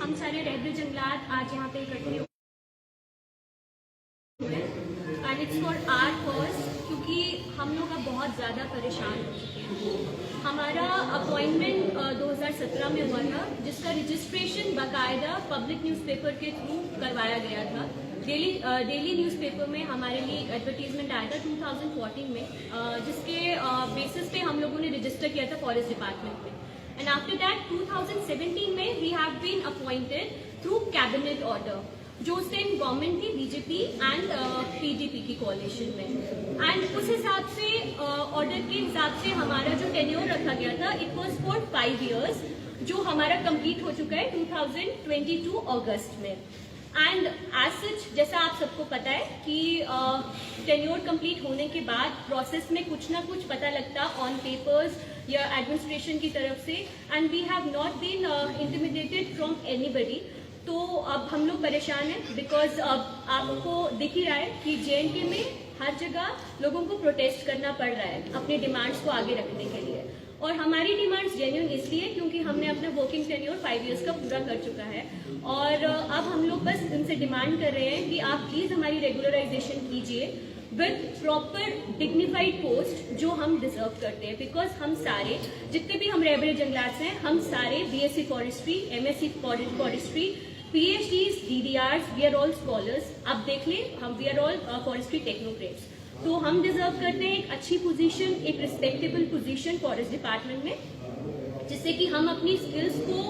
हम सारे रेबल जंगलात आज यहाँ पे इकट्ठे हुए and it's for our cause, क्योंकि हम लोग अब बहुत ज़्यादा परेशान हो चुके हैं। हमारा अपॉइंटमेंट 2017 में हुआ था, जिसका रजिस्ट्रेशन बाकायदा पब्लिक न्यूज़पेपर के थ्रू करवाया गया था। डेली न्यूज़पेपर में हमारे लिए एडवर्टीजमेंट आया था 2014 में, जिसके बेसिस पे हम लोगों ने रजिस्टर किया था फॉरेस्ट डिपार्टमेंट में। एंड आफ्टर दैट 2017 में we have been appointed through cabinet order, जो उस टाइम गवर्नमेंट थी बीजेपी एंड पीडीपी की कोalition में। एंड उस हिसाब से ऑर्डर के हिसाब से हमारा जो टेन्योर रखा गया था इट वाज फॉर 5 years, जो हमारा कंप्लीट हो चुका है 2022 अगस्त में। एंड एज सच, जैसा आप सबको पता है कि टेन्योर कंप्लीट होने के बाद प्रोसेस में कुछ ना कुछ पता लगता ऑन पेपर्स या एडमिनिस्ट्रेशन की तरफ से, and we have not been intimidated from anybody. तो अब हम लोग परेशान हैं बिकॉज अब आपको दिख ही रहा है कि जेएनके में हर जगह लोगों को प्रोटेस्ट करना पड़ रहा है अपने डिमांड्स को आगे रखने के लिए। और हमारी डिमांड्स जेन्युइन इसलिए क्योंकि हमने अपना वर्किंग टेन्योर 5 years का पूरा कर चुका है, और अब हम लोग बस इनसे डिमांड कर रहे हैं कि आप प्लीज हमारी रेगुलराइजेशन कीजिए विद प्रॉपर डिग्निफाइड पोस्ट जो हम डिजर्व करते हैं। बिकॉज हम सारे जितने भी हम रेबल जंगलात हैं, हम सारे BSc forestry, MSc forestry, PhDs, DDRs, we are all scholars. आप देख लें, हम we are all forestry technocrats. तो हम डिजर्व करते हैं एक अच्छी पोजीशन, एक रिस्पेक्टेबल पोजीशन फॉरेस्ट डिपार्टमेंट में, जिससे कि हम अपनी स्किल्स को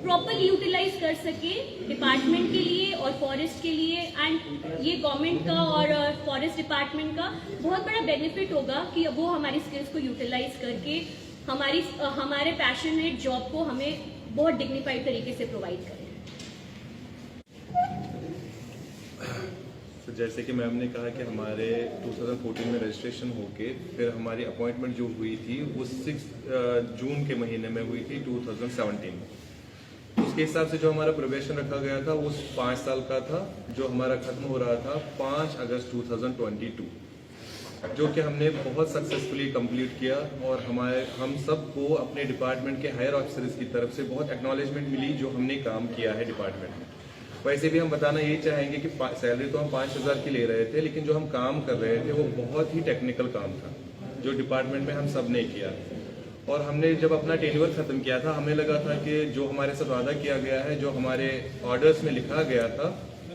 प्रॉपरली यूटिलाइज कर सके डिपार्टमेंट के लिए और फॉरेस्ट के लिए। एंड ये गवर्नमेंट का और फॉरेस्ट डिपार्टमेंट का बहुत बड़ा बेनिफिट होगा कि वो हमारी स्किल्स को यूटिलाइज करके हमारे पैशनेट जॉब को हमें बहुत डिग्निफाइड तरीके से प्रोवाइड करें। तो जैसे कि मैम ने कहा कि हमारे 2014 में रजिस्ट्रेशन होके फिर हमारी अपॉइंटमेंट जो हुई थी वो 6 जून के महीने में हुई थी 2017 में। उसके हिसाब से जो हमारा प्रोबेशन रखा गया था वो 5 साल का था, जो हमारा खत्म हो रहा था 5 अगस्त 2022, जो कि हमने बहुत सक्सेसफुली कंप्लीट किया। और हम सबको अपने डिपार्टमेंट के हायर ऑफिसर्स की तरफ से बहुत एक्नॉलेजमेंट मिली जो हमने काम किया है डिपार्टमेंट में। वैसे भी हम बताना यही चाहेंगे कि सैलरी तो हम 5,000 की ले रहे थे, लेकिन जो हम काम कर रहे थे वो बहुत ही टेक्निकल काम था जो डिपार्टमेंट में हम सब ने किया। और हमने जब अपना टेन्योर खत्म किया था, हमें लगा था कि जो हमारे साथ वादा किया गया है, जो हमारे ऑर्डर्स में लिखा गया था,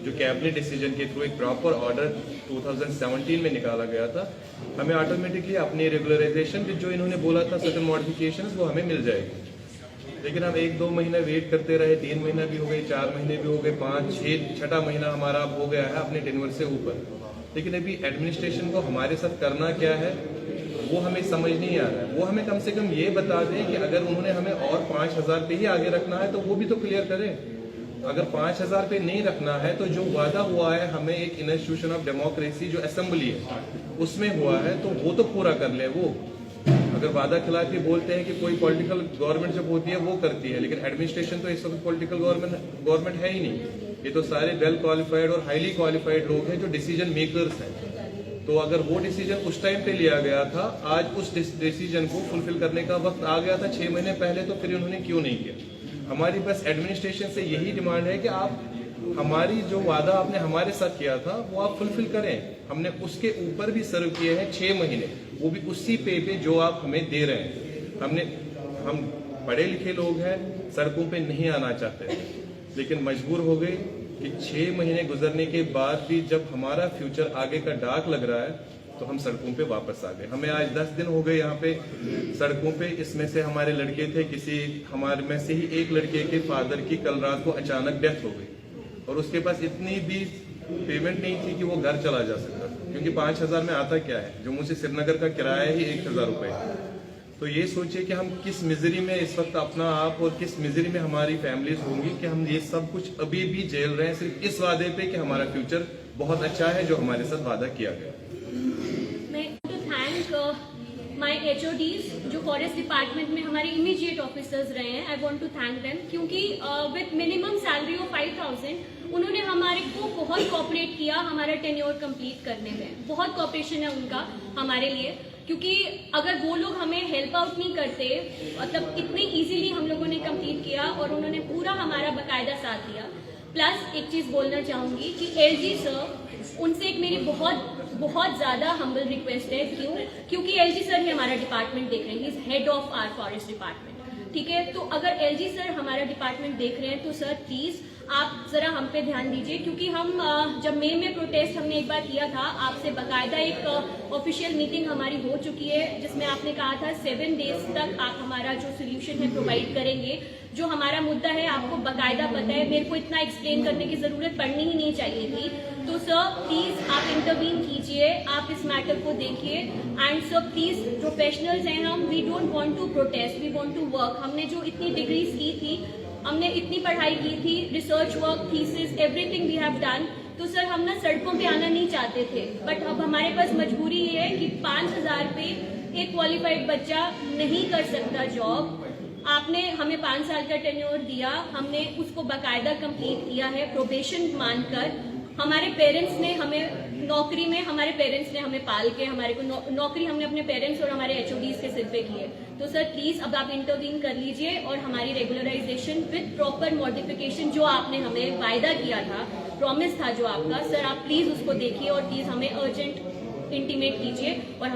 जो कैबिनेट डिसीजन के थ्रू एक प्रॉपर ऑर्डर 2017 में निकाला गया था, हमें ऑटोमेटिकली अपनी रेगुलराइजेशन जो इन्होंने बोला था सर्टेन मॉडिफिकेशंस वो हमें मिल जाएगी। लेकिन हम 1-2 महीना वेट करते रहे, 3 महीना भी हो गए, 4 महीने भी हो गए, 5, 6, 6ठा महीना हमारा अब हो गया है अपने टेन्योर से ऊपर। लेकिन अभी एडमिनिस्ट्रेशन को हमारे साथ करना क्या है वो हमें समझ नहीं आ रहा है। वो हमें कम से कम ये बता दें कि अगर उन्होंने हमें और 5,000 पे ही आगे रखना है तो वो भी तो क्लियर करें। अगर 5,000 पे नहीं रखना है तो जो वादा हुआ है हमें एक इंस्टीट्यूशन ऑफ डेमोक्रेसी जो असेंबली है उसमें हुआ है तो वो तो पूरा कर ले। वो अगर वादा खिलाफी बोलते हैं कि कोई पॉलिटिकल गवर्नमेंट जब होती है वो करती है, लेकिन एडमिनिस्ट्रेशन तो इस वक्त पॉलिटिकल गवर्नमेंट है ही नहीं। ये तो सारे वेल क्वालिफाइड और हाईली क्वालिफाइड लोग हैं जो डिसीजन मेकर्स हैं। तो अगर वो डिसीजन उस टाइम पे लिया गया था, आज उस डिसीजन को फुलफिल करने का वक्त आ गया था 6 महीने पहले, तो फिर उन्होंने क्यों नहीं किया। हमारी बस एडमिनिस्ट्रेशन से यही डिमांड है कि आप हमारी जो वादा आपने हमारे साथ किया था वो आप फुलफिल करें। हमने उसके ऊपर भी सर्व किए हैं 6 महीने, वो भी उसी पे जो आप हमें दे रहे हैं। हम पढ़े लिखे लोग हैं, सड़कों पे नहीं आना चाहते, लेकिन मजबूर हो गए कि 6 महीने गुजरने के बाद भी जब हमारा फ्यूचर आगे का डार्क लग रहा है तो हम सड़कों पे वापस आ गए। हमें आज 10 दिन हो गए यहाँ पे सड़कों पे। इसमें से हमारे लड़के थे, किसी हमारे में से ही एक लड़के के फादर की कल रात को अचानक डेथ हो गई और उसके पास इतनी भी पेमेंट नहीं थी कि वो घर चला जा सकता, क्योंकि 5,000 में आता क्या है, जम्मू से श्रीनगर का किराया ही 1,000 रुपए। तो ये सोचिए कि हम किस मिजरी में इस वक्त अपना आप और किस मिजरी में हमारी फैमिलीज होंगी कि हम ये सब कुछ अभी भी झेल रहे हैं सिर्फ इस वादे पे कि हमारा फ्यूचर बहुत अच्छा है जो हमारे साथ वादा किया गया। मैं टू थैंक माय HODs जो फॉरेस्ट डिपार्टमेंट में हमारे इमीडिएट ऑफिसर्स रहे हैं। I want to thank them, क्योंकि with minimum salary salary of 5,000, उन्होंने हमारे को बहुत कोऑपरेट किया हमारा टेन्योर कंप्लीट करने में। बहुत कोऑपरेशन है उनका हमारे लिए, क्योंकि अगर वो लोग हमें हेल्प आउट नहीं करते, मतलब इतनी इजीली हम लोगों ने कंप्लीट किया और उन्होंने पूरा हमारा बाकायदा साथ दिया। प्लस एक चीज़ बोलना चाहूँगी कि एलजी सर, उनसे एक मेरी बहुत ज़्यादा हम्बल रिक्वेस्ट है। क्योंकि एलजी सर ही हमारा डिपार्टमेंट देख रहे हैं, he is head of our forest department, ठीक है। तो अगर एलजी सर हमारा डिपार्टमेंट देख रहे हैं तो सर प्लीज़ आप ज़रा हम पे ध्यान दीजिए, क्योंकि हम जब मई में प्रोटेस्ट हमने एक बार किया था आपसे, बाकायदा एक ऑफिशियल मीटिंग हमारी हो चुकी है जिसमें आपने कहा था 7 डेज तक आप हमारा जो सोल्यूशन है प्रोवाइड करेंगे। जो हमारा मुद्दा है आपको बाकायदा पता है, मेरे को इतना एक्सप्लेन करने की ज़रूरत पड़नी ही नहीं चाहिए थी। तो सर प्लीज़ आप इंटरवीन कीजिए, आप इस मैटर को देखिए। एंड सर प्लीज़, प्रोफेशनल्स हैं हम, we don't want to protest, we want to work. हमने जो इतनी डिग्रीज की थी, हमने इतनी पढ़ाई की थी, research work, thesis, everything we have done. तो सर हम ना सड़कों पे आना नहीं चाहते थे, बट अब हमारे पास मजबूरी ये है कि 5,000 पे एक क्वालिफाइड बच्चा नहीं कर सकता जॉब। आपने हमें 5 साल का टेन्योर दिया, हमने उसको बाकायदा कंप्लीट किया है प्रोबेशन मानकर। हमारे पेरेंट्स ने हमें नौकरी में, हमारे पेरेंट्स ने हमें पाल के हमारे को नौकरी हमने अपने पेरेंट्स और हमारे एचओडीज के सिर पे की है। तो सर प्लीज अब आप इंटरवीन कर लीजिए और हमारी रेगुलराइजेशन विद प्रॉपर मॉडिफिकेशन, जो आपने हमें वायदा किया था, प्रॉमिस था जो आपका, सर आप प्लीज उसको देखिए और प्लीज हमें अर्जेंट इंटीमेट कीजिए और